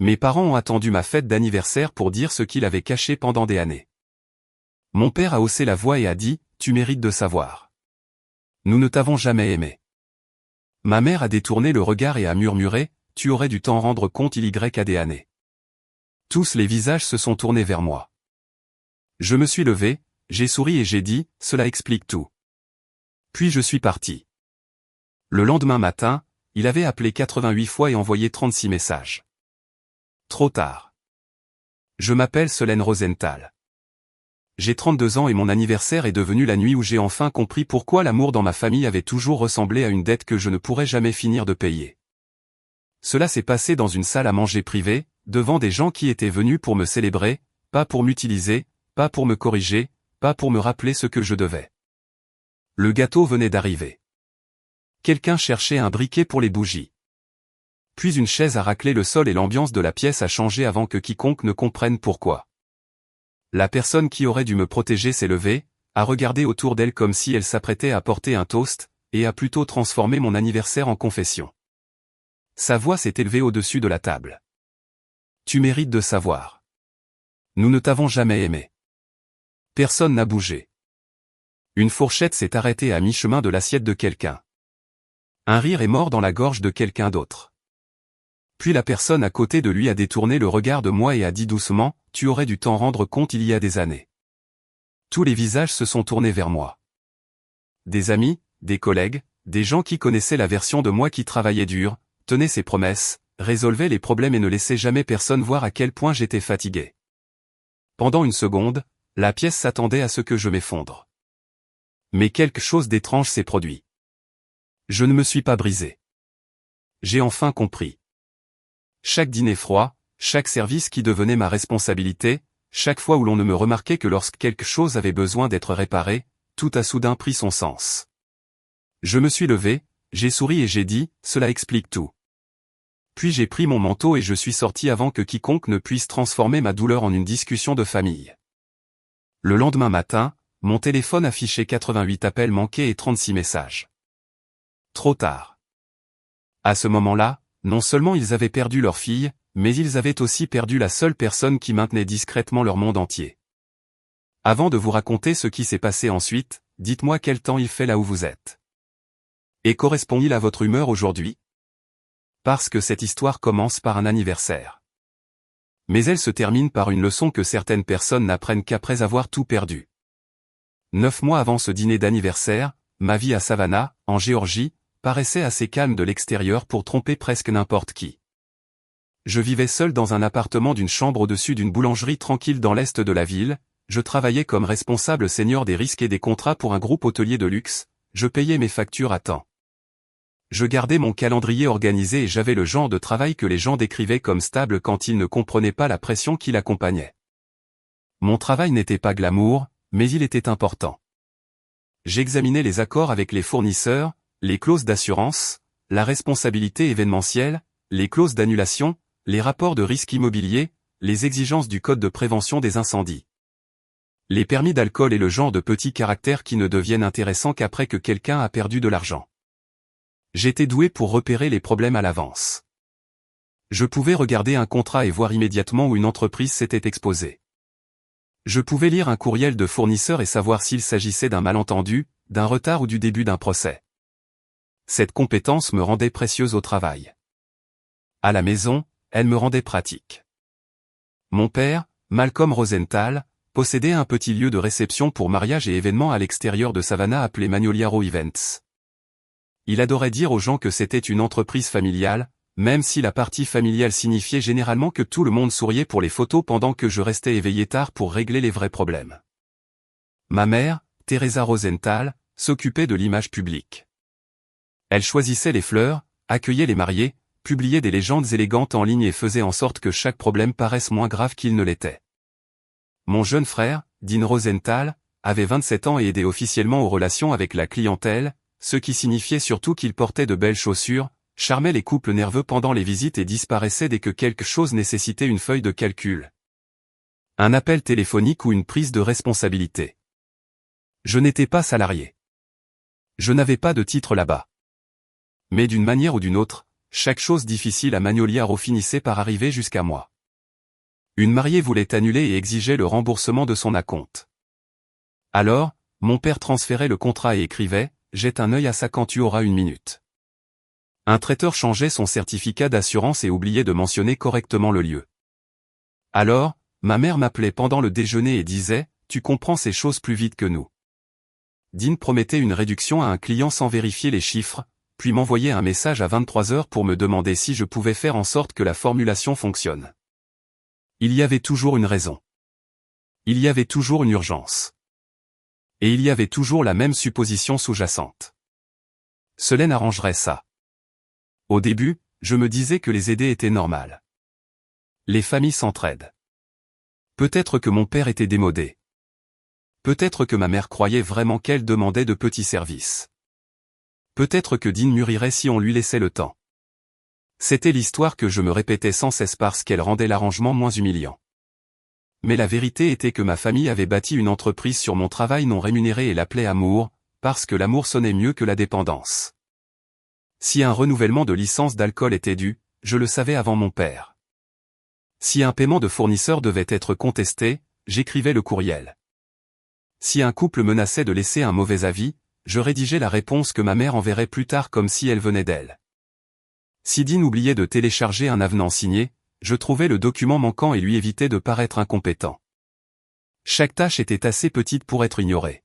Mes parents ont attendu ma fête d'anniversaire pour dire ce qu'il avait caché pendant des années. Mon père a haussé la voix et a dit, « Tu mérites de savoir. Nous ne t'avons jamais aimé. » Ma mère a détourné le regard et a murmuré, « Tu aurais dû t'en rendre compte il y a des années. » Tous les visages se sont tournés vers moi. Je me suis levé, j'ai souri et j'ai dit, « Cela explique tout. » Puis je suis parti. Le lendemain matin, il avait appelé 88 fois et envoyé 36 messages. Trop tard. Je m'appelle Solène Rosenthal. J'ai 32 ans et mon anniversaire est devenu la nuit où j'ai enfin compris pourquoi l'amour dans ma famille avait toujours ressemblé à une dette que je ne pourrais jamais finir de payer. Cela s'est passé dans une salle à manger privée, devant des gens qui étaient venus pour me célébrer, pas pour m'utiliser, pas pour me corriger, pas pour me rappeler ce que je devais. Le gâteau venait d'arriver. Quelqu'un cherchait un briquet pour les bougies. Puis une chaise a raclé le sol et l'ambiance de la pièce a changé avant que quiconque ne comprenne pourquoi. La personne qui aurait dû me protéger s'est levée, a regardé autour d'elle comme si elle s'apprêtait à porter un toast, et a plutôt transformé mon anniversaire en confession. Sa voix s'est élevée au-dessus de la table. Tu mérites de savoir. Nous ne t'avons jamais aimé. Personne n'a bougé. Une fourchette s'est arrêtée à mi-chemin de l'assiette de quelqu'un. Un rire est mort dans la gorge de quelqu'un d'autre. Puis la personne à côté de lui a détourné le regard de moi et a dit doucement, « Tu aurais dû t'en rendre compte il y a des années. » Tous les visages se sont tournés vers moi. Des amis, des collègues, des gens qui connaissaient la version de moi qui travaillait dur, tenait ses promesses, résolvait les problèmes et ne laissait jamais personne voir à quel point j'étais fatigué. Pendant une seconde, la pièce s'attendait à ce que je m'effondre. Mais quelque chose d'étrange s'est produit. Je ne me suis pas brisé. J'ai enfin compris. Chaque dîner froid, chaque service qui devenait ma responsabilité, chaque fois où l'on ne me remarquait que lorsque quelque chose avait besoin d'être réparé, tout a soudain pris son sens. Je me suis levé, j'ai souri et j'ai dit, « Cela explique tout. » Puis j'ai pris mon manteau et je suis sorti avant que quiconque ne puisse transformer ma douleur en une discussion de famille. Le lendemain matin, mon téléphone affichait 88 appels manqués et 36 messages. Trop tard. À ce moment-là, non seulement ils avaient perdu leur fille, mais ils avaient aussi perdu la seule personne qui maintenait discrètement leur monde entier. Avant de vous raconter ce qui s'est passé ensuite, dites-moi quel temps il fait là où vous êtes. Et correspond-il à votre humeur aujourd'hui? Parce que cette histoire commence par un anniversaire. Mais elle se termine par une leçon que certaines personnes n'apprennent qu'après avoir tout perdu. 9 mois avant ce dîner d'anniversaire, ma vie à Savannah, en Géorgie, paraissait assez calme de l'extérieur pour tromper presque n'importe qui. Je vivais seul dans un appartement d'une chambre au-dessus d'une boulangerie tranquille dans l'est de la ville, je travaillais comme responsable senior des risques et des contrats pour un groupe hôtelier de luxe, je payais mes factures à temps. Je gardais mon calendrier organisé et j'avais le genre de travail que les gens décrivaient comme stable quand ils ne comprenaient pas la pression qui l'accompagnait. Mon travail n'était pas glamour, mais il était important. J'examinais les accords avec les fournisseurs, les clauses d'assurance, la responsabilité événementielle, les clauses d'annulation, les rapports de risque immobilier, les exigences du code de prévention des incendies. Les permis d'alcool et le genre de petits caractères qui ne deviennent intéressants qu'après que quelqu'un a perdu de l'argent. J'étais doué pour repérer les problèmes à l'avance. Je pouvais regarder un contrat et voir immédiatement où une entreprise s'était exposée. Je pouvais lire un courriel de fournisseur et savoir s'il s'agissait d'un malentendu, d'un retard ou du début d'un procès. Cette compétence me rendait précieuse au travail. À la maison, elle me rendait pratique. Mon père, Malcolm Rosenthal, possédait un petit lieu de réception pour mariage et événements à l'extérieur de Savannah appelé Magnolia Row Events. Il adorait dire aux gens que c'était une entreprise familiale, même si la partie familiale signifiait généralement que tout le monde souriait pour les photos pendant que je restais éveillé tard pour régler les vrais problèmes. Ma mère, Teresa Rosenthal, s'occupait de l'image publique. Elle choisissait les fleurs, accueillait les mariés, publiait des légendes élégantes en ligne et faisait en sorte que chaque problème paraisse moins grave qu'il ne l'était. Mon jeune frère, Dean Rosenthal, avait 27 ans et aidait officiellement aux relations avec la clientèle, ce qui signifiait surtout qu'il portait de belles chaussures, charmait les couples nerveux pendant les visites et disparaissait dès que quelque chose nécessitait une feuille de calcul. Un appel téléphonique ou une prise de responsabilité. Je n'étais pas salarié. Je n'avais pas de titre là-bas. Mais d'une manière ou d'une autre, chaque chose difficile à Magnolia finissait par arriver jusqu'à moi. Une mariée voulait annuler et exigeait le remboursement de son acompte. Alors, mon père transférait le contrat et écrivait « Jette un œil à ça quand tu auras une minute ». Un traiteur changeait son certificat d'assurance et oubliait de mentionner correctement le lieu. Alors, ma mère m'appelait pendant le déjeuner et disait « Tu comprends ces choses plus vite que nous ». Dean promettait une réduction à un client sans vérifier les chiffres, puis m'envoyait un message à 23 heures pour me demander si je pouvais faire en sorte que la formulation fonctionne. Il y avait toujours une raison. Il y avait toujours une urgence. Et il y avait toujours la même supposition sous-jacente. Solène arrangerait ça. Au début, je me disais que les aider était normal. Les familles s'entraident. Peut-être que mon père était démodé. Peut-être que ma mère croyait vraiment qu'elle demandait de petits services. Peut-être que Dean mûrirait si on lui laissait le temps. C'était l'histoire que je me répétais sans cesse parce qu'elle rendait l'arrangement moins humiliant. Mais la vérité était que ma famille avait bâti une entreprise sur mon travail non rémunéré et l'appelait amour, parce que l'amour sonnait mieux que la dépendance. Si un renouvellement de licence d'alcool était dû, je le savais avant mon père. Si un paiement de fournisseur devait être contesté, j'écrivais le courriel. Si un couple menaçait de laisser un mauvais avis, je rédigeais la réponse que ma mère enverrait plus tard comme si elle venait d'elle. Si Dean oubliait de télécharger un avenant signé, je trouvais le document manquant et lui évitais de paraître incompétent. Chaque tâche était assez petite pour être ignorée.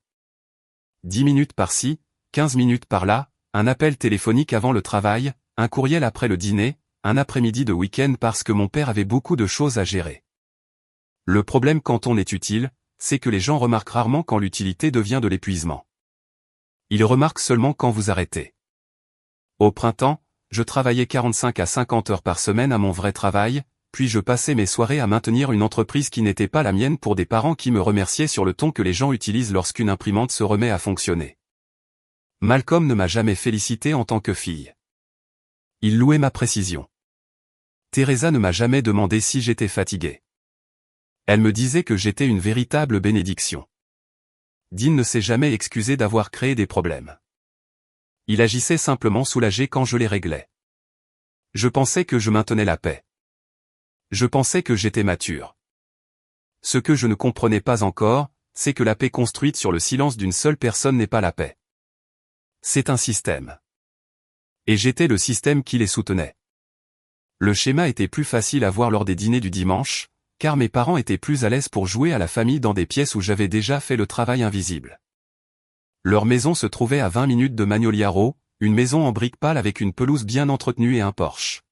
10 minutes par-ci, 15 minutes par-là, un appel téléphonique avant le travail, un courriel après le dîner, un après-midi de week-end parce que mon père avait beaucoup de choses à gérer. Le problème quand on est utile, c'est que les gens remarquent rarement quand l'utilité devient de l'épuisement. Ils remarquent seulement quand vous arrêtez. Au printemps, je travaillais 45 à 50 heures par semaine à mon vrai travail, puis je passais mes soirées à maintenir une entreprise qui n'était pas la mienne pour des parents qui me remerciaient sur le ton que les gens utilisent lorsqu'une imprimante se remet à fonctionner. Malcolm ne m'a jamais félicité en tant que fille. Il louait ma précision. Teresa ne m'a jamais demandé si j'étais fatigué. Elle me disait que j'étais une véritable bénédiction. Dean ne s'est jamais excusé d'avoir créé des problèmes. Il agissait simplement soulagé quand je les réglais. Je pensais que je maintenais la paix. Je pensais que j'étais mature. Ce que je ne comprenais pas encore, c'est que la paix construite sur le silence d'une seule personne n'est pas la paix. C'est un système. Et j'étais le système qui les soutenait. Le schéma était plus facile à voir lors des dîners du dimanche, car mes parents étaient plus à l'aise pour jouer à la famille dans des pièces où j'avais déjà fait le travail invisible. Leur maison se trouvait à 20 minutes de Magnolia Row, une maison en briques pâles avec une pelouse bien entretenue et un porche.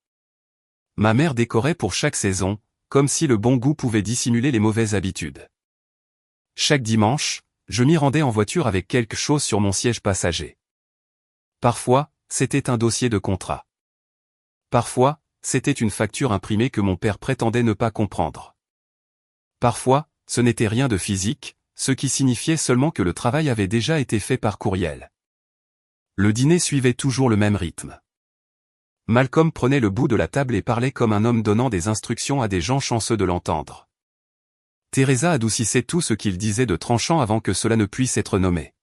Ma mère décorait pour chaque saison, comme si le bon goût pouvait dissimuler les mauvaises habitudes. Chaque dimanche, je m'y rendais en voiture avec quelque chose sur mon siège passager. Parfois, c'était un dossier de contrat. Parfois, c'était une facture imprimée que mon père prétendait ne pas comprendre. Parfois, ce n'était rien de physique, ce qui signifiait seulement que le travail avait déjà été fait par courriel. Le dîner suivait toujours le même rythme. Malcolm prenait le bout de la table et parlait comme un homme donnant des instructions à des gens chanceux de l'entendre. Teresa adoucissait tout ce qu'il disait de tranchant avant que cela ne puisse être nommé.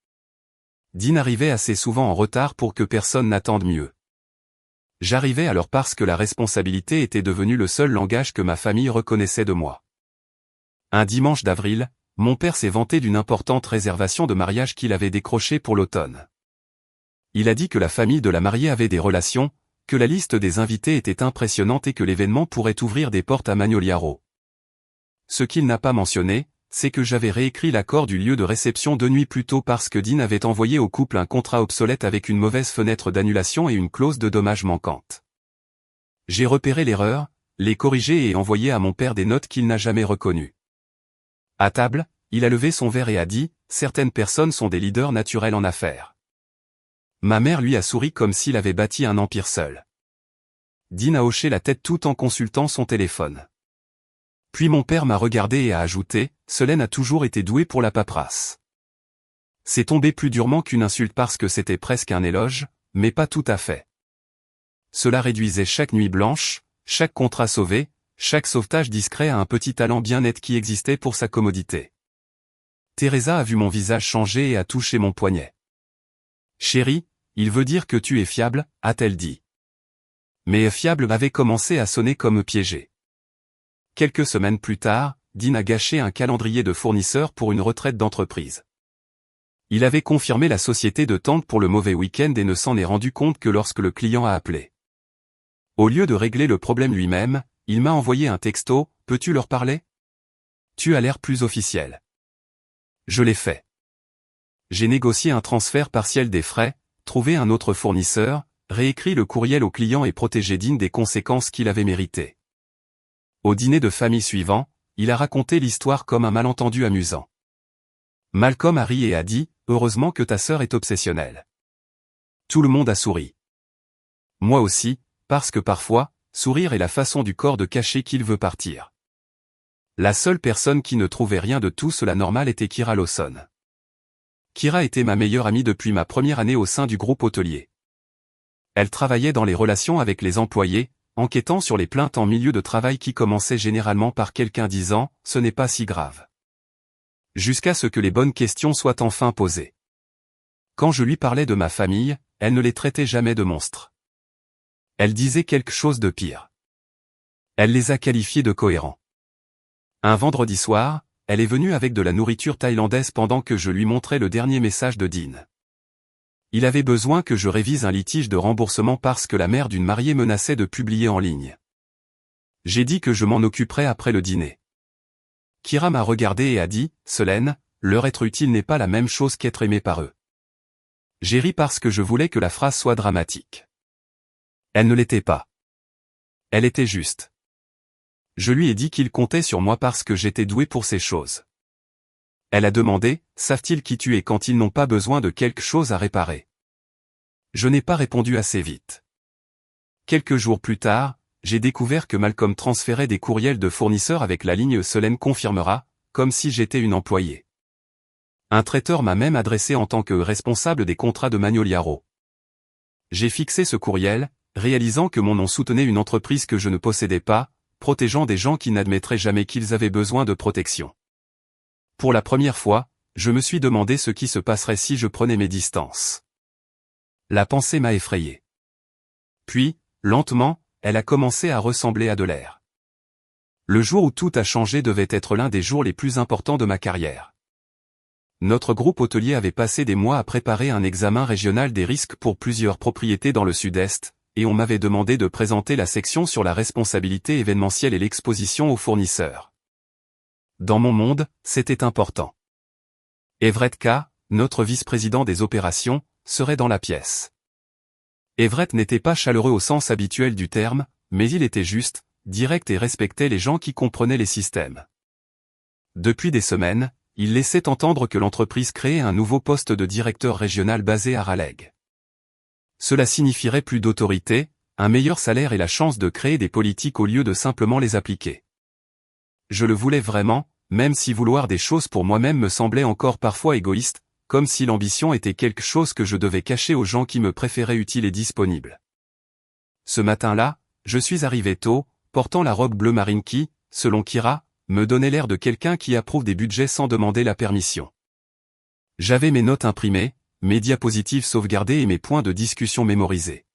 Dean arrivait assez souvent en retard pour que personne n'attende mieux. J'arrivais alors parce que la responsabilité était devenue le seul langage que ma famille reconnaissait de moi. Un dimanche d'avril, mon père s'est vanté d'une importante réservation de mariage qu'il avait décrochée pour l'automne. Il a dit que la famille de la mariée avait des relations, que la liste des invités était impressionnante et que l'événement pourrait ouvrir des portes à Magnolia Row. Ce qu'il n'a pas mentionné, c'est que j'avais réécrit l'accord du lieu de réception 2 nuits plus tôt parce que Dean avait envoyé au couple un contrat obsolète avec une mauvaise fenêtre d'annulation et une clause de dommage manquante. J'ai repéré l'erreur, l'ai corrigée et envoyé à mon père des notes qu'il n'a jamais reconnues. À table, il a levé son verre et a dit « Certaines personnes sont des leaders naturels en affaires ». Ma mère lui a souri comme s'il avait bâti un empire seul. Dean a hoché la tête tout en consultant son téléphone. Puis mon père m'a regardé et a ajouté « Solène a toujours été douée pour la paperasse ». C'est tombé plus durement qu'une insulte parce que c'était presque un éloge, mais pas tout à fait. Cela réduisait chaque nuit blanche, chaque contrat sauvé, chaque sauvetage discret à un petit talent bien net qui existait pour sa commodité. Teresa a vu mon visage changer et a touché mon poignet. « Chérie, il veut dire que tu es fiable » a-t-elle dit. Mes fiables avaient commencé à sonner comme piégés. Quelques semaines plus tard, Dean a gâché un calendrier de fournisseurs pour une retraite d'entreprise. Il avait confirmé la société de tente pour le mauvais week-end et ne s'en est rendu compte que lorsque le client a appelé. Au lieu de régler le problème lui-même, il m'a envoyé un texto, « Peux-tu leur parler ? Tu as l'air plus officiel. » Je l'ai fait. J'ai négocié un transfert partiel des frais, trouvé un autre fournisseur, réécrit le courriel au client et protégé Dean des conséquences qu'il avait méritées. Au dîner de famille suivant, il a raconté l'histoire comme un malentendu amusant. Malcolm a ri et a dit, « Heureusement que ta sœur est obsessionnelle. » Tout le monde a souri. Moi aussi, parce que parfois, sourire est la façon du corps de cacher qu'il veut partir. La seule personne qui ne trouvait rien de tout cela normal était Kira Lawson. Kira était ma meilleure amie depuis ma première année au sein du groupe hôtelier. Elle travaillait dans les relations avec les employés, enquêtant sur les plaintes en milieu de travail qui commençaient généralement par quelqu'un disant « ce n'est pas si grave ». Jusqu'à ce que les bonnes questions soient enfin posées. Quand je lui parlais de ma famille, elle ne les traitait jamais de monstres. Elle disait quelque chose de pire. Elle les a qualifiés de cohérents. Un vendredi soir, elle est venue avec de la nourriture thaïlandaise pendant que je lui montrais le dernier message de Dean. Il avait besoin que je révise un litige de remboursement parce que la mère d'une mariée menaçait de publier en ligne. J'ai dit que je m'en occuperais après le dîner. Kira m'a regardé et a dit, « Solène, leur être utile n'est pas la même chose qu'être aimé par eux. » J'ai ri parce que je voulais que la phrase soit dramatique. Elle ne l'était pas. Elle était juste. Je lui ai dit qu'il comptait sur moi parce que j'étais doué pour ces choses. Elle a demandé, « Savent-ils qui tu es quand ils n'ont pas besoin de quelque chose à réparer ?» Je n'ai pas répondu assez vite. Quelques jours plus tard, j'ai découvert que Malcolm transférait des courriels de fournisseurs avec la ligne Solène confirmera, comme si j'étais une employée. Un traiteur m'a même adressé en tant que responsable des contrats de Magnolia Row. J'ai fixé ce courriel, réalisant que mon nom soutenait une entreprise que je ne possédais pas, protégeant des gens qui n'admettraient jamais qu'ils avaient besoin de protection. Pour la première fois, je me suis demandé ce qui se passerait si je prenais mes distances. La pensée m'a effrayé. Puis, lentement, elle a commencé à ressembler à de l'air. Le jour où tout a changé devait être l'un des jours les plus importants de ma carrière. Notre groupe hôtelier avait passé des mois à préparer un examen régional des risques pour plusieurs propriétés dans le sud-est, et on m'avait demandé de présenter la section sur la responsabilité événementielle et l'exposition aux fournisseurs. Dans mon monde, c'était important. Everett K., notre vice-président des opérations, serait dans la pièce. Everett n'était pas chaleureux au sens habituel du terme, mais il était juste, direct et respectait les gens qui comprenaient les systèmes. Depuis des semaines, il laissait entendre que l'entreprise créait un nouveau poste de directeur régional basé à Raleigh. Cela signifierait plus d'autorité, un meilleur salaire et la chance de créer des politiques au lieu de simplement les appliquer. Je le voulais vraiment, même si vouloir des choses pour moi-même me semblait encore parfois égoïste, comme si l'ambition était quelque chose que je devais cacher aux gens qui me préféraient utile et disponible. Ce matin-là, je suis arrivé tôt, portant la robe bleu marine qui, selon Kira, me donnait l'air de quelqu'un qui approuve des budgets sans demander la permission. J'avais mes notes imprimées, mes diapositives sauvegardées et mes points de discussion mémorisés.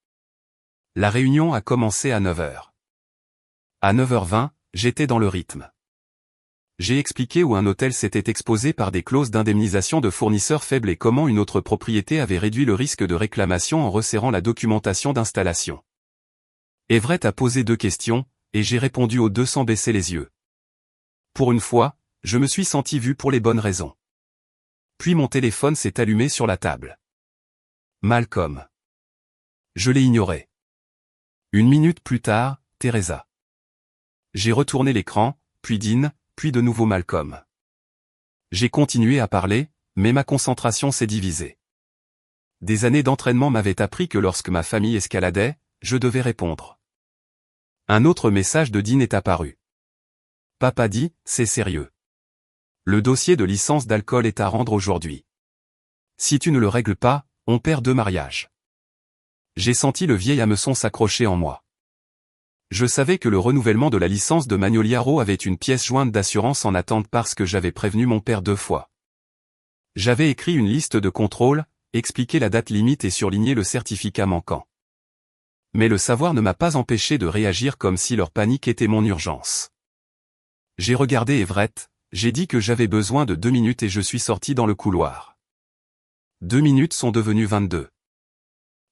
La réunion a commencé à 9h. À 9h20, j'étais dans le rythme. J'ai expliqué où un hôtel s'était exposé par des clauses d'indemnisation de fournisseurs faibles et comment une autre propriété avait réduit le risque de réclamation en resserrant la documentation d'installation. Everett a posé 2 questions, et j'ai répondu aux 2 sans baisser les yeux. Pour une fois, je me suis senti vu pour les bonnes raisons. Puis mon téléphone s'est allumé sur la table. Malcolm. Je l'ai ignoré. 1 minute plus tard, Teresa. J'ai retourné l'écran, puis Dean, puis de nouveau Malcolm. J'ai continué à parler, mais ma concentration s'est divisée. Des années d'entraînement m'avaient appris que lorsque ma famille escaladait, je devais répondre. Un autre message de Dean est apparu. Papa dit, c'est sérieux. Le dossier de licence d'alcool est à rendre aujourd'hui. Si tu ne le règles pas, on perd 2 mariages. J'ai senti le vieil hameçon s'accrocher en moi. Je savais que le renouvellement de la licence de Magnolia Row avait une pièce jointe d'assurance en attente parce que j'avais prévenu mon père 2 fois. J'avais écrit une liste de contrôles, expliqué la date limite et surligné le certificat manquant. Mais le savoir ne m'a pas empêché de réagir comme si leur panique était mon urgence. J'ai regardé Everett, j'ai dit que j'avais besoin de 2 minutes et je suis sorti dans le couloir. 2 minutes sont devenues 22.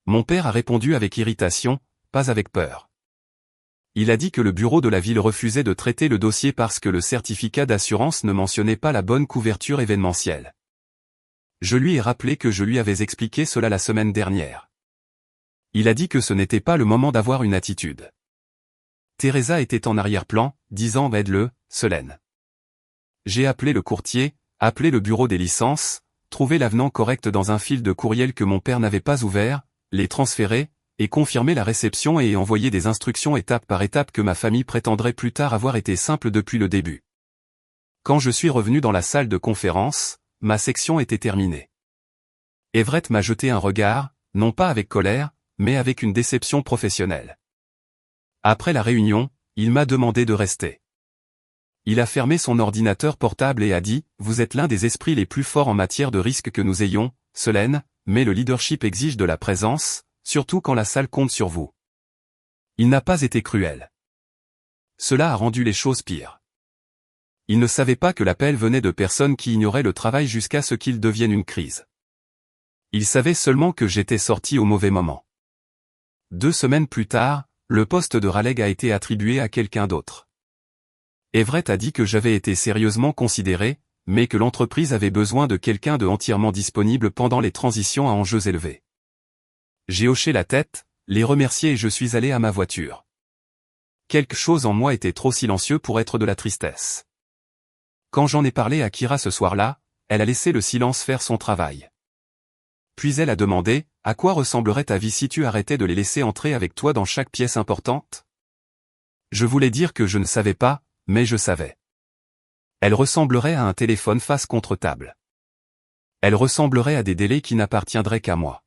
Mon père a répondu avec irritation, pas avec peur. Il a dit que le bureau de la ville refusait de traiter le dossier parce que le certificat d'assurance ne mentionnait pas la bonne couverture événementielle. Je lui ai rappelé que je lui avais expliqué cela la semaine dernière. Il a dit que ce n'était pas le moment d'avoir une attitude. Teresa était en arrière-plan, disant « Aide-le, Solène ». J'ai appelé le courtier, appelé le bureau des licences, trouvé l'avenant correct dans un fil de courriel que mon père n'avait pas ouvert, les transféré, et confirmé la réception et envoyé des instructions étape par étape que ma famille prétendrait plus tard avoir été simple depuis le début. Quand je suis revenu dans la salle de conférence, ma section était terminée. Everett m'a jeté un regard, non pas avec colère, mais avec une déception professionnelle. Après la réunion, il m'a demandé de rester. Il a fermé son ordinateur portable et a dit « Vous êtes l'un des esprits les plus forts en matière de risque que nous ayons, Solène, mais le leadership exige de la présence, surtout quand la salle compte sur vous. » Il n'a pas été cruel. Cela a rendu les choses pires. Il ne savait pas que l'appel venait de personnes qui ignoraient le travail jusqu'à ce qu'il devienne une crise. Il savait seulement que j'étais sorti au mauvais moment. 2 semaines plus tard, le poste de Raleigh a été attribué à quelqu'un d'autre. Everett a dit que j'avais été sérieusement considéré, mais que l'entreprise avait besoin de quelqu'un de entièrement disponible pendant les transitions à enjeux élevés. J'ai hoché la tête, les remercié et je suis allé à ma voiture. Quelque chose en moi était trop silencieux pour être de la tristesse. Quand j'en ai parlé à Kira ce soir-là, elle a laissé le silence faire son travail. Puis elle a demandé, « À quoi ressemblerait ta vie si tu arrêtais de les laisser entrer avec toi dans chaque pièce importante ?» Je voulais dire que je ne savais pas, mais je savais. Elle ressemblerait à un téléphone face contre table. Elle ressemblerait à des délais qui n'appartiendraient qu'à moi.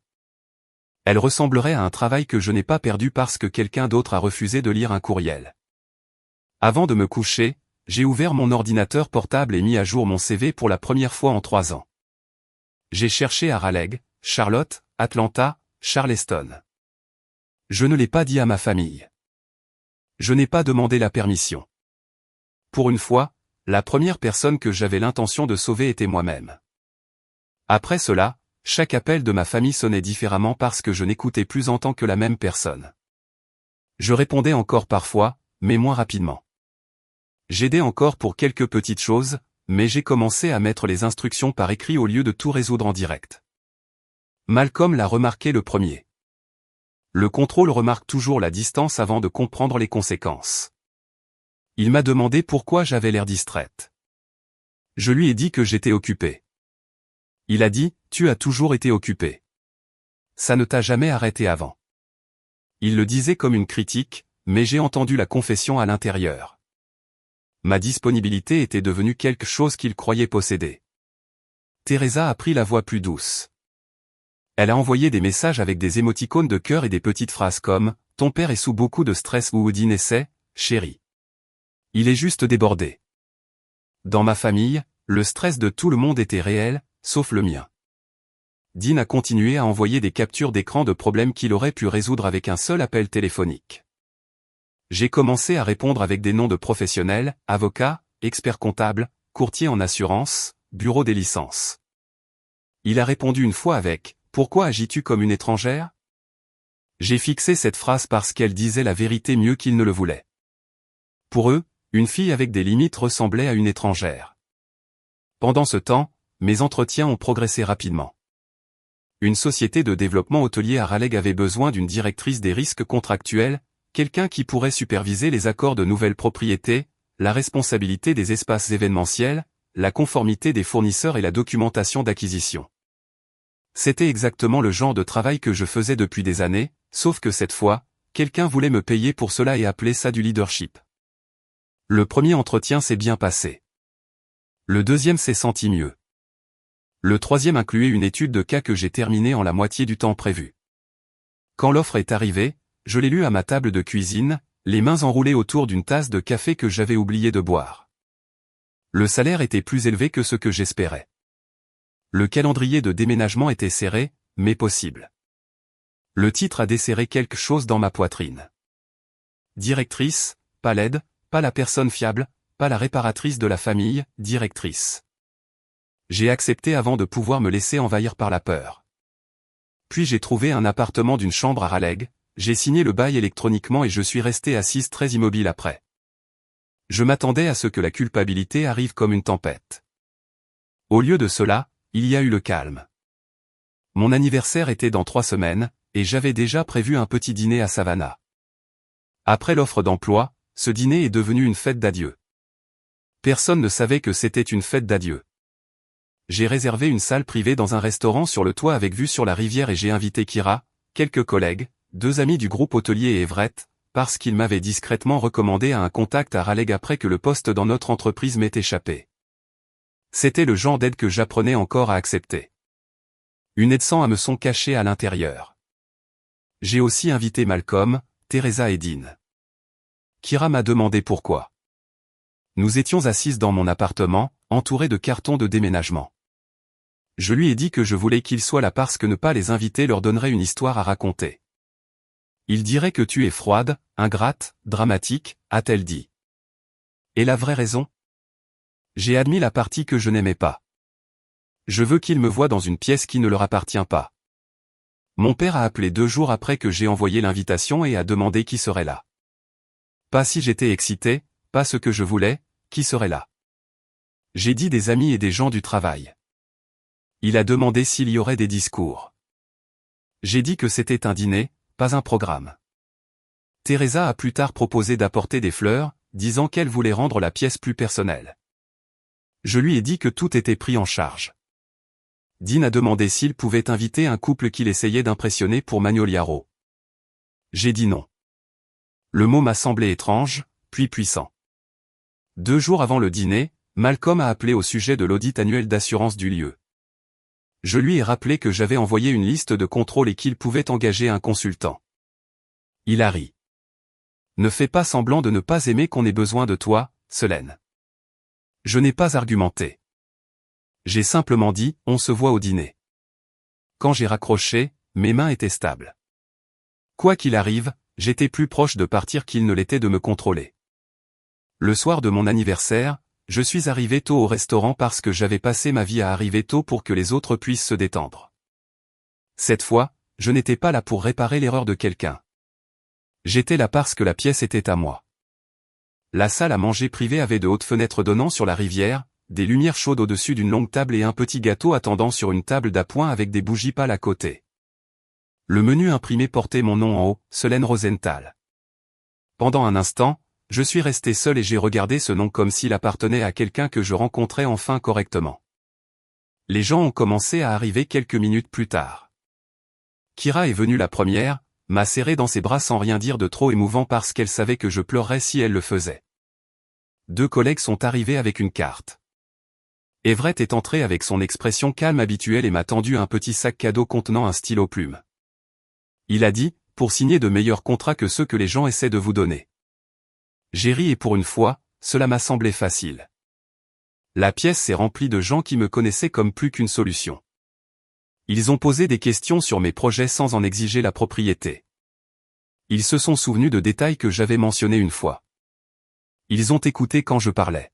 Elle ressemblerait à un travail que je n'ai pas perdu parce que quelqu'un d'autre a refusé de lire un courriel. Avant de me coucher, j'ai ouvert mon ordinateur portable et mis à jour mon CV pour la première fois en 3 ans. J'ai cherché à Raleigh, Charlotte, Atlanta, Charleston. Je ne l'ai pas dit à ma famille. Je n'ai pas demandé la permission. Pour une fois, la première personne que j'avais l'intention de sauver était moi-même. Après cela, chaque appel de ma famille sonnait différemment parce que je n'écoutais plus en tant que la même personne. Je répondais encore parfois, mais moins rapidement. J'aidais encore pour quelques petites choses, mais j'ai commencé à mettre les instructions par écrit au lieu de tout résoudre en direct. Malcolm l'a remarqué le premier. Le contrôle remarque toujours la distance avant de comprendre les conséquences. Il m'a demandé pourquoi j'avais l'air distraite. Je lui ai dit que j'étais occupé. Il a dit, « Tu as toujours été occupé. Ça ne t'a jamais arrêté avant. » Il le disait comme une critique, mais j'ai entendu la confession à l'intérieur. Ma disponibilité était devenue quelque chose qu'il croyait posséder. Teresa a pris la voix plus douce. Elle a envoyé des messages avec des émoticônes de cœur et des petites phrases comme « Ton père est sous beaucoup de stress ou Woody essaie, chérie. Il est juste débordé. » Dans ma famille, le stress de tout le monde était réel, sauf le mien. Dean a continué à envoyer des captures d'écran de problèmes qu'il aurait pu résoudre avec un seul appel téléphonique. J'ai commencé à répondre avec des noms de professionnels, avocats, experts comptables, courtiers en assurance, bureau des licences. Il a répondu une fois avec « Pourquoi agis-tu comme une étrangère ?» J'ai fixé cette phrase parce qu'elle disait la vérité mieux qu'il ne le voulait. Pour eux, une fille avec des limites ressemblait à une étrangère. Pendant ce temps, mes entretiens ont progressé rapidement. Une société de développement hôtelier à Raleigh avait besoin d'une directrice des risques contractuels, quelqu'un qui pourrait superviser les accords de nouvelles propriétés, la responsabilité des espaces événementiels, la conformité des fournisseurs et la documentation d'acquisition. C'était exactement le genre de travail que je faisais depuis des années, sauf que cette fois, quelqu'un voulait me payer pour cela et appelait ça du leadership. Le premier entretien s'est bien passé. Le deuxième s'est senti mieux. Le troisième incluait une étude de cas que j'ai terminée en la moitié du temps prévu. Quand l'offre est arrivée, je l'ai lue à ma table de cuisine, les mains enroulées autour d'une tasse de café que j'avais oublié de boire. Le salaire était plus élevé que ce que j'espérais. Le calendrier de déménagement était serré, mais possible. Le titre a desserré quelque chose dans ma poitrine. Directrice, pas l'aide, pas la personne fiable, pas la réparatrice de la famille, directrice. J'ai accepté avant de pouvoir me laisser envahir par la peur. Puis j'ai trouvé un appartement d'une chambre à Raleigh, j'ai signé le bail électroniquement et je suis resté assise très immobile après. Je m'attendais à ce que la culpabilité arrive comme une tempête. Au lieu de cela, il y a eu le calme. Mon anniversaire était dans 3 semaines, et j'avais déjà prévu un petit dîner à Savannah. Après l'offre d'emploi, ce dîner est devenu une fête d'adieu. Personne ne savait que c'était une fête d'adieu. J'ai réservé une salle privée dans un restaurant sur le toit avec vue sur la rivière et j'ai invité Kira, quelques collègues, 2 amis du groupe hôtelier et Everett, parce qu'ils m'avaient discrètement recommandé à un contact à Raleigh après que le poste dans notre entreprise m'ait échappé. C'était le genre d'aide que j'apprenais encore à accepter. Une aide sans hameçon cachée à l'intérieur. J'ai aussi invité Malcolm, Teresa et Dean. Kira m'a demandé pourquoi. Nous étions assises dans mon appartement, entourés de cartons de déménagement. Je lui ai dit que je voulais qu'ils soient là parce que ne pas les inviter leur donnerait une histoire à raconter. Il dirait que tu es froide, ingrate, dramatique, a-t-elle dit. Et la vraie raison? J'ai admis la partie que je n'aimais pas. Je veux qu'il me voie dans une pièce qui ne leur appartient pas. Mon père a appelé 2 jours après que j'ai envoyé l'invitation et a demandé qui serait là. Pas si j'étais excité, pas ce que je voulais, qui serait là. J'ai dit des amis et des gens du travail. Il a demandé s'il y aurait des discours. J'ai dit que c'était un dîner, pas un programme. Teresa a plus tard proposé d'apporter des fleurs, disant qu'elle voulait rendre la pièce plus personnelle. Je lui ai dit que tout était pris en charge. Dean a demandé s'il pouvait inviter un couple qu'il essayait d'impressionner pour Magnolia Row. J'ai dit non. Le mot m'a semblé étrange, puis puissant. 2 jours avant le dîner, Malcolm a appelé au sujet de l'audit annuel d'assurance du lieu. Je lui ai rappelé que j'avais envoyé une liste de contrôles et qu'il pouvait engager un consultant. Il a ri. Ne fais pas semblant de ne pas aimer qu'on ait besoin de toi, Selene. Je n'ai pas argumenté. J'ai simplement dit, on se voit au dîner. Quand j'ai raccroché, mes mains étaient stables. Quoi qu'il arrive, j'étais plus proche de partir qu'il ne l'était de me contrôler. Le soir de mon anniversaire, je suis arrivé tôt au restaurant parce que j'avais passé ma vie à arriver tôt pour que les autres puissent se détendre. Cette fois, je n'étais pas là pour réparer l'erreur de quelqu'un. J'étais là parce que la pièce était à moi. La salle à manger privée avait de hautes fenêtres donnant sur la rivière, des lumières chaudes au-dessus d'une longue table et un petit gâteau attendant sur une table d'appoint avec des bougies pâles à côté. Le menu imprimé portait mon nom en haut, Selene Rosenthal. Pendant un instant, je suis resté seul et j'ai regardé ce nom comme s'il appartenait à quelqu'un que je rencontrais enfin correctement. Les gens ont commencé à arriver quelques minutes plus tard. Kira est venue la première, m'a serré dans ses bras sans rien dire de trop émouvant parce qu'elle savait que je pleurerais si elle le faisait. 2 collègues sont arrivés avec une carte. Everett est entré avec son expression calme habituelle et m'a tendu un petit sac cadeau contenant un stylo plume. Il a dit, pour signer de meilleurs contrats que ceux que les gens essaient de vous donner. J'ai ri et pour une fois, cela m'a semblé facile. La pièce s'est remplie de gens qui me connaissaient comme plus qu'une solution. Ils ont posé des questions sur mes projets sans en exiger la propriété. Ils se sont souvenus de détails que j'avais mentionnés une fois. Ils ont écouté quand je parlais.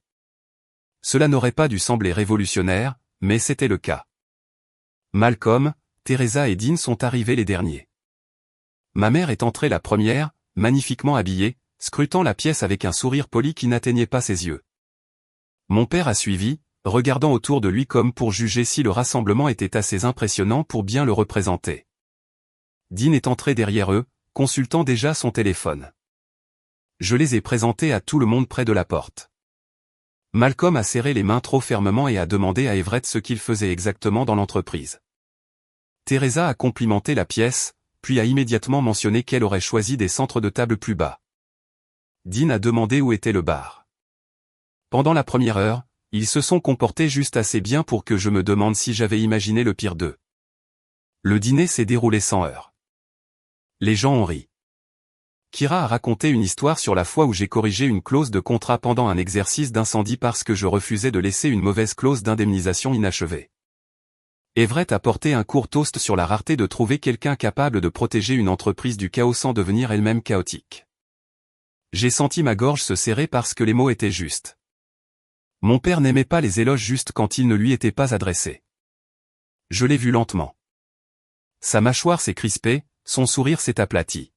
Cela n'aurait pas dû sembler révolutionnaire, mais c'était le cas. Malcolm, Teresa et Dean sont arrivés les derniers. Ma mère est entrée la première, magnifiquement habillée, scrutant la pièce avec un sourire poli qui n'atteignait pas ses yeux. Mon père a suivi, regardant autour de lui comme pour juger si le rassemblement était assez impressionnant pour bien le représenter. Dean est entré derrière eux, consultant déjà son téléphone. Je les ai présentés à tout le monde près de la porte. Malcolm a serré les mains trop fermement et a demandé à Everett ce qu'il faisait exactement dans l'entreprise. Teresa a complimenté la pièce, puis a immédiatement mentionné qu'elle aurait choisi des centres de table plus bas. Dean a demandé où était le bar. Pendant la première heure, ils se sont comportés juste assez bien pour que je me demande si j'avais imaginé le pire d'eux. Le dîner s'est déroulé sans heurts. Les gens ont ri. Kira a raconté une histoire sur la fois où j'ai corrigé une clause de contrat pendant un exercice d'incendie parce que je refusais de laisser une mauvaise clause d'indemnisation inachevée. Everett a porté un court toast sur la rareté de trouver quelqu'un capable de protéger une entreprise du chaos sans devenir elle-même chaotique. J'ai senti ma gorge se serrer parce que les mots étaient justes. Mon père n'aimait pas les éloges justes quand ils ne lui étaient pas adressés. Je l'ai vu lentement. Sa mâchoire s'est crispée, son sourire s'est aplati.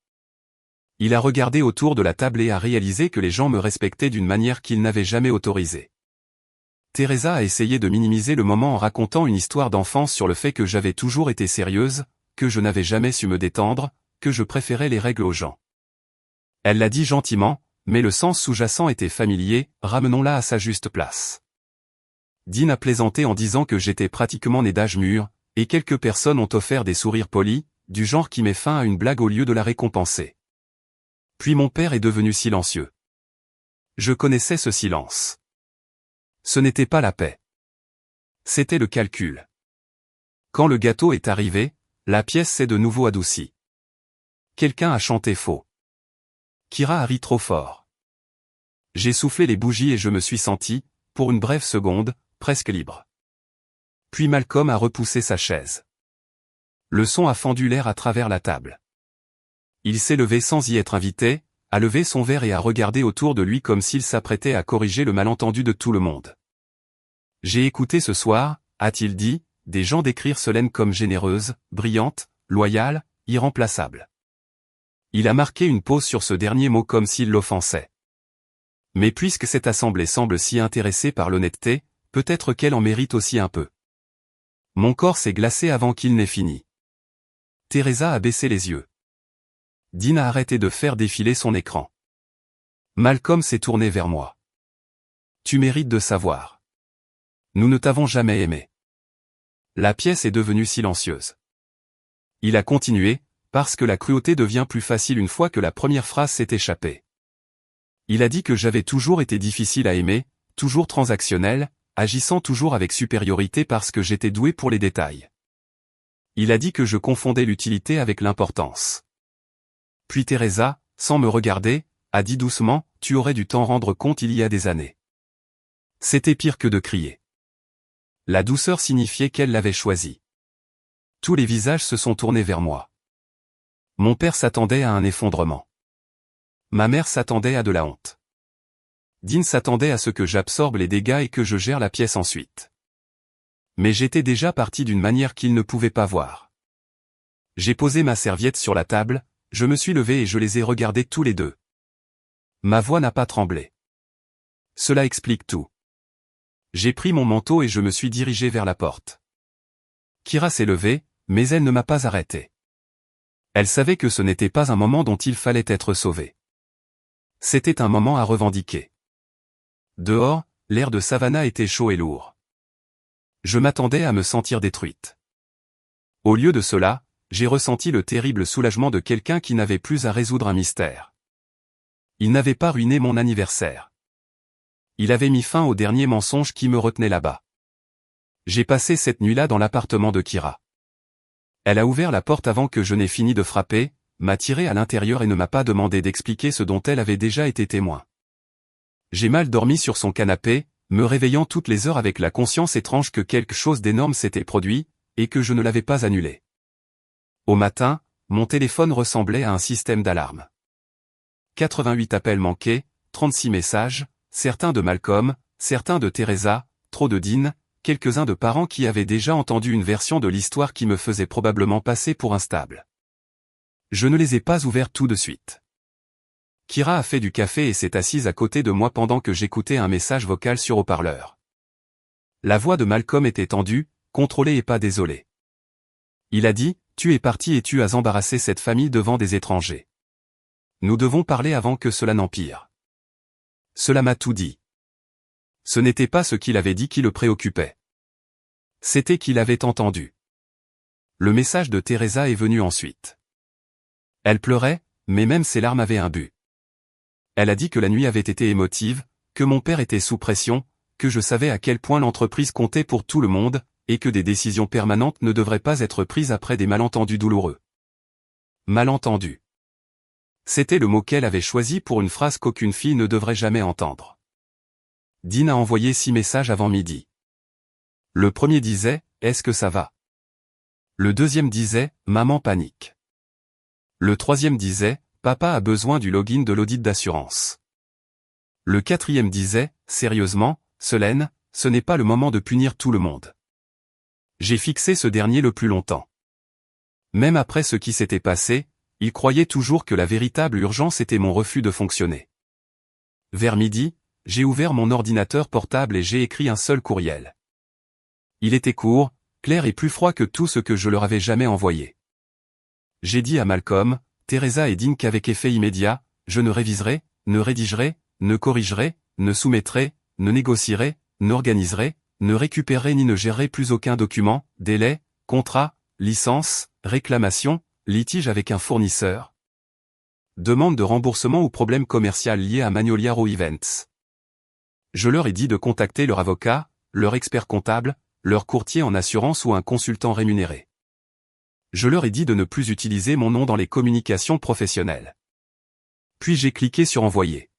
Il a regardé autour de la table et a réalisé que les gens me respectaient d'une manière qu'il n'avait jamais autorisée. Teresa a essayé de minimiser le moment en racontant une histoire d'enfance sur le fait que j'avais toujours été sérieuse, que je n'avais jamais su me détendre, que je préférais les règles aux gens. Elle l'a dit gentiment, mais le sens sous-jacent était familier, ramenons-la à sa juste place. Dean a plaisanté en disant que j'étais pratiquement né d'âge mûr, et quelques personnes ont offert des sourires polis, du genre qui met fin à une blague au lieu de la récompenser. Puis mon père est devenu silencieux. Je connaissais ce silence. Ce n'était pas la paix. C'était le calcul. Quand le gâteau est arrivé, la pièce s'est de nouveau adoucie. Quelqu'un a chanté faux. Kira a ri trop fort. J'ai soufflé les bougies et je me suis senti, pour une brève seconde, presque libre. Puis Malcolm a repoussé sa chaise. Le son a fendu l'air à travers la table. Il s'est levé sans y être invité, a levé son verre et a regardé autour de lui comme s'il s'apprêtait à corriger le malentendu de tout le monde. J'ai écouté ce soir, a-t-il dit, des gens décrire Solène comme généreuse, brillante, loyale, irremplaçable. Il a marqué une pause sur ce dernier mot comme s'il l'offensait. Mais puisque cette assemblée semble si intéressée par l'honnêteté, peut-être qu'elle en mérite aussi un peu. Mon corps s'est glacé avant qu'il n'ait fini. Teresa a baissé les yeux. Dean a arrêté de faire défiler son écran. Malcolm s'est tourné vers moi. Tu mérites de savoir. Nous ne t'avons jamais aimé. La pièce est devenue silencieuse. Il a continué, parce que la cruauté devient plus facile une fois que la première phrase s'est échappée. Il a dit que j'avais toujours été difficile à aimer, toujours transactionnel, agissant toujours avec supériorité parce que j'étais doué pour les détails. Il a dit que je confondais l'utilité avec l'importance. Puis Teresa, sans me regarder, a dit doucement, tu aurais dû t'en rendre compte il y a des années. C'était pire que de crier. La douceur signifiait qu'elle l'avait choisi. Tous les visages se sont tournés vers moi. Mon père s'attendait à un effondrement. Ma mère s'attendait à de la honte. Dean s'attendait à ce que j'absorbe les dégâts et que je gère la pièce ensuite. Mais j'étais déjà parti d'une manière qu'il ne pouvait pas voir. J'ai posé ma serviette sur la table, je me suis levé et je les ai regardés tous les deux. Ma voix n'a pas tremblé. Cela explique tout. J'ai pris mon manteau et je me suis dirigé vers la porte. Kira s'est levée, mais elle ne m'a pas arrêté. Elle savait que ce n'était pas un moment dont il fallait être sauvé. C'était un moment à revendiquer. Dehors, l'air de Savannah était chaud et lourd. Je m'attendais à me sentir détruite. Au lieu de cela, j'ai ressenti le terrible soulagement de quelqu'un qui n'avait plus à résoudre un mystère. Il n'avait pas ruiné mon anniversaire. Il avait mis fin au dernier mensonge qui me retenait là-bas. J'ai passé cette nuit-là dans l'appartement de Kira. Elle a ouvert la porte avant que je n'ai fini de frapper, m'a tiré à l'intérieur et ne m'a pas demandé d'expliquer ce dont elle avait déjà été témoin. J'ai mal dormi sur son canapé, me réveillant toutes les heures avec la conscience étrange que quelque chose d'énorme s'était produit, et que je ne l'avais pas annulé. Au matin, mon téléphone ressemblait à un système d'alarme. 88 appels manqués, 36 messages, certains de Malcolm, certains de Teresa, trop de Dean, quelques-uns de parents qui avaient déjà entendu une version de l'histoire qui me faisait probablement passer pour instable. Je ne les ai pas ouverts tout de suite. Kira a fait du café et s'est assise à côté de moi pendant que j'écoutais un message vocal sur haut-parleur. La voix de Malcolm était tendue, contrôlée et pas désolée. Il a dit, tu es parti et tu as embarrassé cette famille devant des étrangers. Nous devons parler avant que cela n'empire. Cela m'a tout dit. Ce n'était pas ce qu'il avait dit qui le préoccupait. C'était qu'il avait entendu. Le message de Teresa est venu ensuite. Elle pleurait, mais même ses larmes avaient un but. Elle a dit que la nuit avait été émotive, que mon père était sous pression, que je savais à quel point l'entreprise comptait pour tout le monde, et que des décisions permanentes ne devraient pas être prises après des malentendus douloureux. Malentendus. C'était le mot qu'elle avait choisi pour une phrase qu'aucune fille ne devrait jamais entendre. Dean a envoyé 6 messages avant midi. Le premier disait « Est-ce que ça va ? Le deuxième disait, maman panique. Le troisième disait, papa a besoin du login de l'audit d'assurance. Le quatrième disait, sérieusement, Solène, ce n'est pas le moment de punir tout le monde. J'ai fixé ce dernier le plus longtemps. Même après ce qui s'était passé, il croyait toujours que la véritable urgence était mon refus de fonctionner. Vers midi, j'ai ouvert mon ordinateur portable et j'ai écrit un seul courriel. Il était court, clair et plus froid que tout ce que je leur avais jamais envoyé. J'ai dit à Malcolm, Teresa et Dean qu'avec effet immédiat, je ne réviserai, ne rédigerai, ne corrigerai, ne soumettrai, ne négocierai, n'organiserai, ne récupérerai ni ne gérerai plus aucun document, délai, contrat, licence, réclamation, litige avec un fournisseur, demande de remboursement ou problème commercial lié à Magnolia Raw Events. Je leur ai dit de contacter leur avocat, leur expert comptable, leur courtier en assurance ou un consultant rémunéré. Je leur ai dit de ne plus utiliser mon nom dans les communications professionnelles. Puis j'ai cliqué sur envoyer.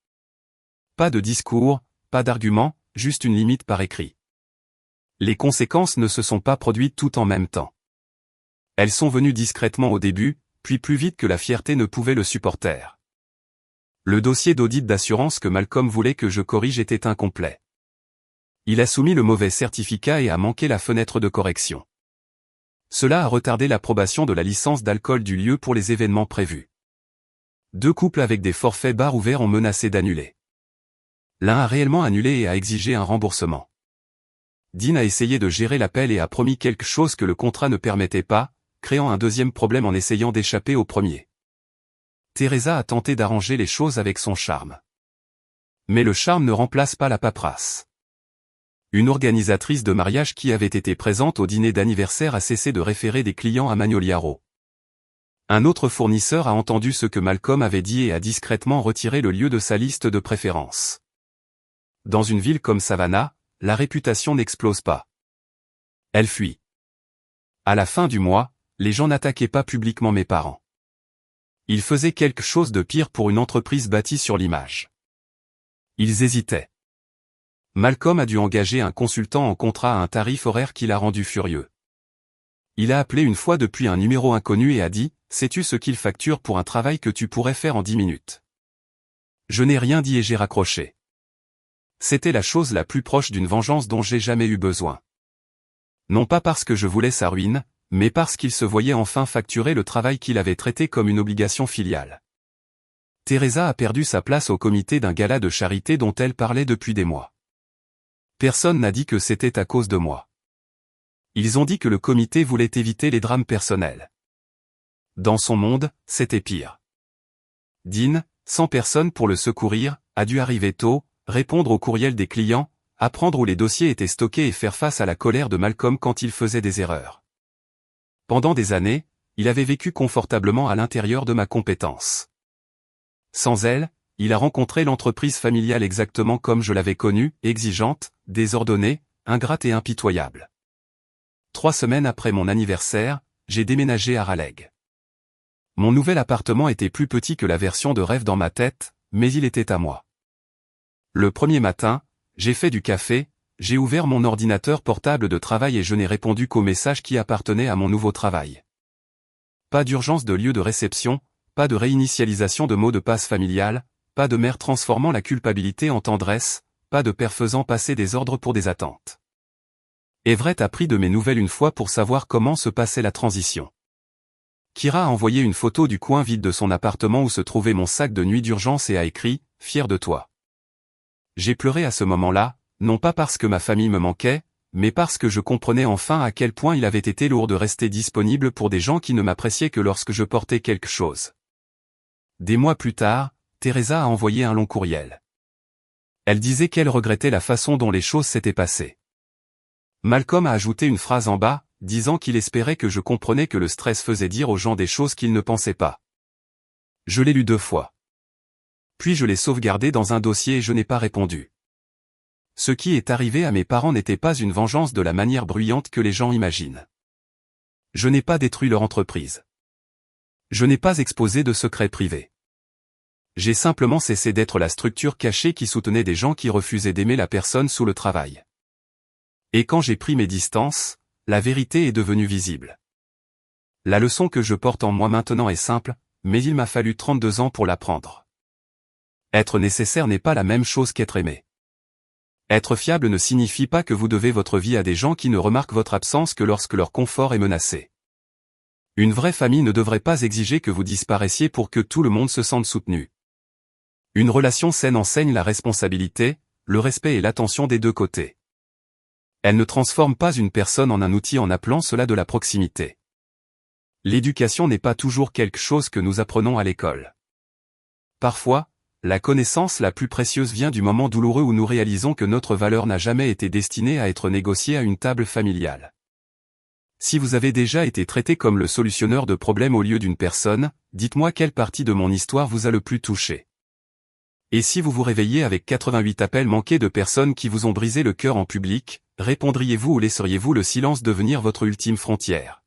Pas de discours, pas d'argument, juste une limite par écrit. Les conséquences ne se sont pas produites tout en même temps. Elles sont venues discrètement au début, puis plus vite que la fierté ne pouvait le supporter. Le dossier d'audit d'assurance que Malcolm voulait que je corrige était incomplet. Il a soumis le mauvais certificat et a manqué la fenêtre de correction. Cela a retardé l'approbation de la licence d'alcool du lieu pour les événements prévus. 2 couples avec des forfaits bars ouverts ont menacé d'annuler. L'un a réellement annulé et a exigé un remboursement. Dean a essayé de gérer l'appel et a promis quelque chose que le contrat ne permettait pas, créant un deuxième problème en essayant d'échapper au premier. Teresa a tenté d'arranger les choses avec son charme. Mais le charme ne remplace pas la paperasse. Une organisatrice de mariage qui avait été présente au dîner d'anniversaire a cessé de référer des clients à Magnolia Raw. Un autre fournisseur a entendu ce que Malcolm avait dit et a discrètement retiré le lieu de sa liste de préférences. Dans une ville comme Savannah, la réputation n'explose pas. Elle fuit. À la fin du mois, les gens n'attaquaient pas publiquement mes parents. Ils faisaient quelque chose de pire pour une entreprise bâtie sur l'image. Ils hésitaient. Malcolm a dû engager un consultant en contrat à un tarif horaire qui l'a rendu furieux. Il a appelé une fois depuis un numéro inconnu et a dit « Sais-tu ce qu'il facture pour un travail que tu pourrais faire en 10 minutes ?» Je n'ai rien dit et j'ai raccroché. C'était la chose la plus proche d'une vengeance dont j'ai jamais eu besoin. Non pas parce que je voulais sa ruine, mais parce qu'il se voyait enfin facturer le travail qu'il avait traité comme une obligation filiale. Teresa a perdu sa place au comité d'un gala de charité dont elle parlait depuis des mois. Personne n'a dit que c'était à cause de moi. Ils ont dit que le comité voulait éviter les drames personnels. Dans son monde, c'était pire. Dean, sans personne pour le secourir, a dû arriver tôt, répondre aux courriels des clients, apprendre où les dossiers étaient stockés et faire face à la colère de Malcolm quand il faisait des erreurs. Pendant des années, il avait vécu confortablement à l'intérieur de ma compétence. Sans elle, il a rencontré l'entreprise familiale exactement comme je l'avais connue, exigeante, désordonnée, ingrate et impitoyable. 3 semaines après mon anniversaire, j'ai déménagé à Raleigh. Mon nouvel appartement était plus petit que la version de rêve dans ma tête, mais il était à moi. Le premier matin, j'ai fait du café, j'ai ouvert mon ordinateur portable de travail et je n'ai répondu qu'aux messages qui appartenaient à mon nouveau travail. Pas d'urgence de lieu de réception, pas de réinitialisation de mot de passe familial, pas de mère transformant la culpabilité en tendresse, pas de père faisant passer des ordres pour des attentes. Everett a pris de mes nouvelles une fois pour savoir comment se passait la transition. Kira a envoyé une photo du coin vide de son appartement où se trouvait mon sac de nuit d'urgence et a écrit « Fier de toi ». J'ai pleuré à ce moment-là, non pas parce que ma famille me manquait, mais parce que je comprenais enfin à quel point il avait été lourd de rester disponible pour des gens qui ne m'appréciaient que lorsque je portais quelque chose. Des mois plus tard, Teresa a envoyé un long courriel. Elle disait qu'elle regrettait la façon dont les choses s'étaient passées. Malcolm a ajouté une phrase en bas, disant qu'il espérait que je comprenais que le stress faisait dire aux gens des choses qu'ils ne pensaient pas. Je l'ai lu 2 fois. Puis je l'ai sauvegardé dans un dossier et je n'ai pas répondu. Ce qui est arrivé à mes parents n'était pas une vengeance de la manière bruyante que les gens imaginent. Je n'ai pas détruit leur entreprise. Je n'ai pas exposé de secrets privés. J'ai simplement cessé d'être la structure cachée qui soutenait des gens qui refusaient d'aimer la personne sous le travail. Et quand j'ai pris mes distances, la vérité est devenue visible. La leçon que je porte en moi maintenant est simple, mais il m'a fallu 32 ans pour l'apprendre. Être nécessaire n'est pas la même chose qu'être aimé. Être fiable ne signifie pas que vous devez votre vie à des gens qui ne remarquent votre absence que lorsque leur confort est menacé. Une vraie famille ne devrait pas exiger que vous disparaissiez pour que tout le monde se sente soutenu. Une relation saine enseigne la responsabilité, le respect et l'attention des deux côtés. Elle ne transforme pas une personne en un outil en appelant cela de la proximité. L'éducation n'est pas toujours quelque chose que nous apprenons à l'école. Parfois, la connaissance la plus précieuse vient du moment douloureux où nous réalisons que notre valeur n'a jamais été destinée à être négociée à une table familiale. Si vous avez déjà été traité comme le solutionneur de problèmes au lieu d'une personne, dites-moi quelle partie de mon histoire vous a le plus touché. Et si vous vous réveillez avec 88 appels manqués de personnes qui vous ont brisé le cœur en public, répondriez-vous ou laisseriez-vous le silence devenir votre ultime frontière ?